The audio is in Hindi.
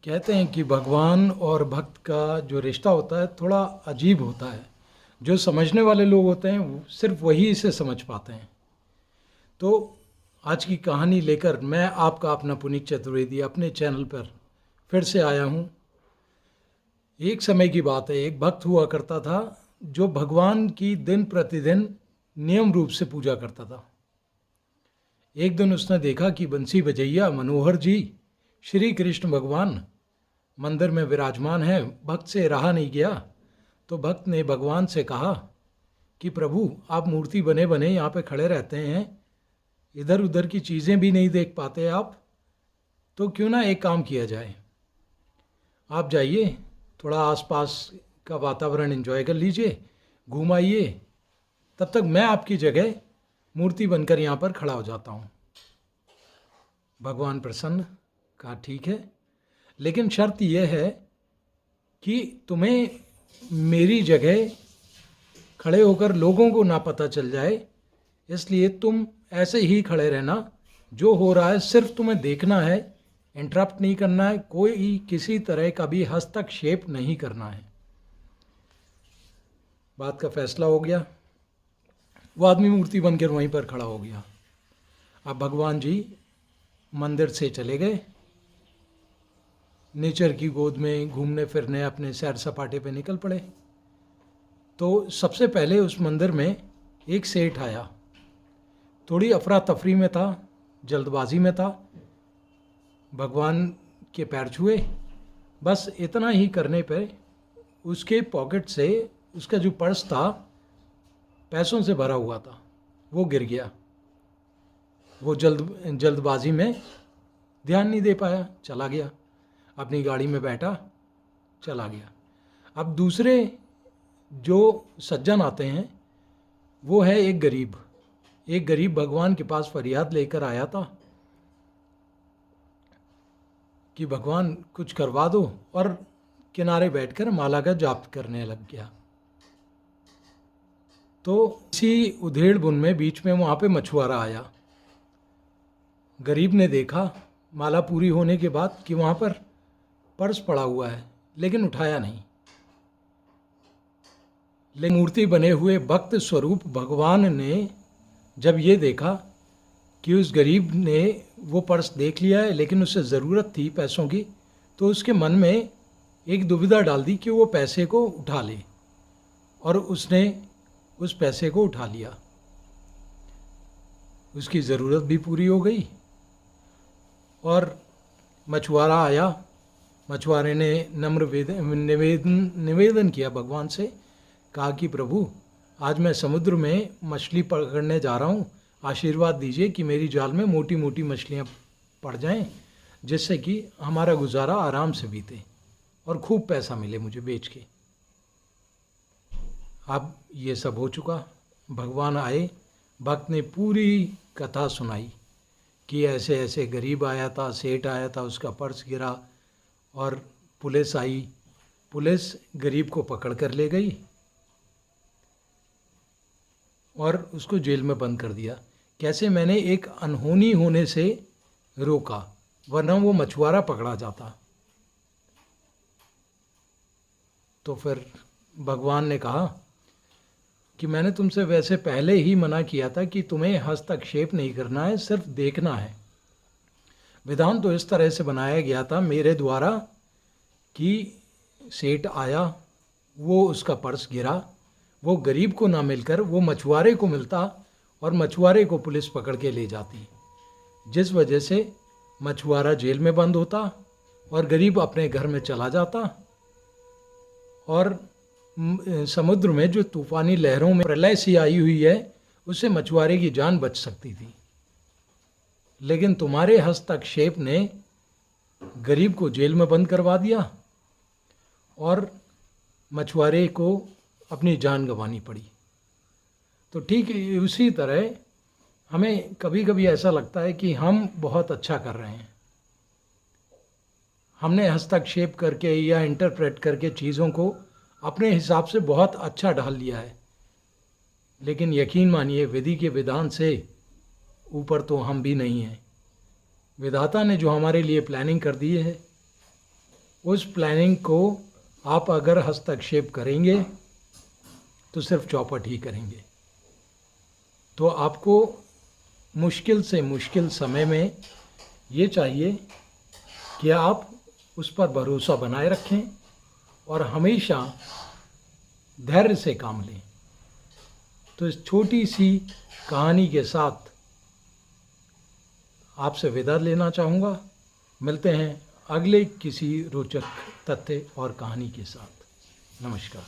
कहते हैं कि भगवान और भक्त का जो रिश्ता होता है थोड़ा अजीब होता है। जो समझने वाले लोग होते हैं सिर्फ वही इसे समझ पाते हैं। तो आज की कहानी लेकर मैं आपका अपना पुनीत चतुर्वेदी अपने चैनल पर फिर से आया हूँ। एक समय की बात है, एक भक्त हुआ करता था जो भगवान की दिन प्रतिदिन नियम रूप से पूजा करता था। एक दिन उसने देखा कि बंसी बजैया मनोहर जी श्री कृष्ण भगवान मंदिर में विराजमान है। भक्त से रहा नहीं गया, तो भक्त ने भगवान से कहा कि प्रभु, आप मूर्ति बने बने यहाँ पे खड़े रहते हैं, इधर उधर की चीज़ें भी नहीं देख पाते आप, तो क्यों ना एक काम किया जाए, आप जाइए थोड़ा आसपास का वातावरण एंजॉय कर लीजिए, घूम आइए, तब तक मैं आपकी जगह मूर्ति बनकर यहाँ पर खड़ा हो जाता हूँ। भगवान प्रसन्न, कहा ठीक है, लेकिन शर्त यह है कि तुम्हें मेरी जगह खड़े होकर लोगों को ना पता चल जाए, इसलिए तुम ऐसे ही खड़े रहना। जो हो रहा है सिर्फ तुम्हें देखना है, इंटरप्ट नहीं करना है, कोई किसी तरह का भी हस्तक्षेप नहीं करना है। बात का फैसला हो गया। वो आदमी मूर्ति बनकर वहीं पर खड़ा हो गया। अब भगवान जी मंदिर से चले गए, नेचर की गोद में घूमने फिरने, अपने सैर सपाटे पे निकल पड़े। तो सबसे पहले उस मंदिर में एक सेठ आया, थोड़ी अफरा तफरी में था, जल्दबाजी में था, भगवान के पैर छुए। बस इतना ही करने पे उसके पॉकेट से उसका जो पर्स था पैसों से भरा हुआ था, वो गिर गया। वो जल्दबाजी में ध्यान नहीं दे पाया, चला गया, अपनी गाड़ी में बैठा, चला गया। अब दूसरे जो सज्जन आते हैं वो है एक गरीब। एक गरीब भगवान के पास फरियाद लेकर आया था कि भगवान कुछ करवा दो, और किनारे बैठकर माला का जाप करने लग गया। तो इसी उधेड़ बुन में बीच में वहाँ पे मछुआरा आया। गरीब ने देखा माला पूरी होने के बाद कि वहाँ पर पर्स पड़ा हुआ है, लेकिन उठाया नहीं। लेकिन मूर्ति बने हुए भक्त स्वरूप भगवान ने जब ये देखा कि उस गरीब ने वो पर्स देख लिया है, लेकिन उसे ज़रूरत थी पैसों की, तो उसके मन में एक दुविधा डाल दी कि वो पैसे को उठा ले, और उसने उस पैसे को उठा लिया। उसकी ज़रूरत भी पूरी हो गई। और मछुआरा आया। मछुआरे ने नम्र निवेदन किया भगवान से, कहा कि प्रभु, आज मैं समुद्र में मछली पकड़ने जा रहा हूँ, आशीर्वाद दीजिए कि मेरी जाल में मोटी मोटी मछलियाँ पड़ जाएं, जिससे कि हमारा गुजारा आराम से बीते और खूब पैसा मिले मुझे बेच के। अब ये सब हो चुका। भगवान आए, भक्त ने पूरी कथा सुनाई कि ऐसे ऐसे गरीब आया था, सेठ आया था, उसका पर्स गिरा और पुलिस आई। पुलिस गरीब को पकड़ कर ले गई और उसको जेल में बंद कर दिया। कैसे मैंने एक अनहोनी होने से रोका, वरना वो मछुआरा पकड़ा जाता। तो फिर भगवान ने कहा कि मैंने तुमसे वैसे पहले ही मना किया था कि तुम्हें हस्तक्षेप नहीं करना है, सिर्फ देखना है। विधान तो इस तरह से बनाया गया था मेरे द्वारा कि सेठ आया, वो उसका पर्स गिरा, वो गरीब को ना मिलकर वो मछुआरे को मिलता, और मछुआरे को पुलिस पकड़ के ले जाती, जिस वजह से मछुआरा जेल में बंद होता और गरीब अपने घर में चला जाता, और समुद्र में जो तूफानी लहरों में प्रलय सी आई हुई है उससे मछुआरे की जान बच सकती थी। लेकिन तुम्हारे हस्तक्षेप ने गरीब को जेल में बंद करवा दिया और मछुआरे को अपनी जान गंवानी पड़ी। तो ठीक उसी तरह हमें कभी कभी ऐसा लगता है कि हम बहुत अच्छा कर रहे हैं, हमने हस्तक्षेप करके या इंटरप्रेट करके चीज़ों को अपने हिसाब से बहुत अच्छा ढाल लिया है, लेकिन यकीन मानिए विधि के विधान से ऊपर तो हम भी नहीं हैं। विधाता ने जो हमारे लिए प्लानिंग कर दी है उस प्लानिंग को आप अगर हस्तक्षेप करेंगे तो सिर्फ चौपट ही करेंगे। तो आपको मुश्किल से मुश्किल समय में ये चाहिए कि आप उस पर भरोसा बनाए रखें और हमेशा धैर्य से काम लें। तो इस छोटी सी कहानी के साथ आपसे विदा लेना चाहूँगा। मिलते हैं अगले किसी रोचक तथ्य और कहानी के साथ। नमस्कार।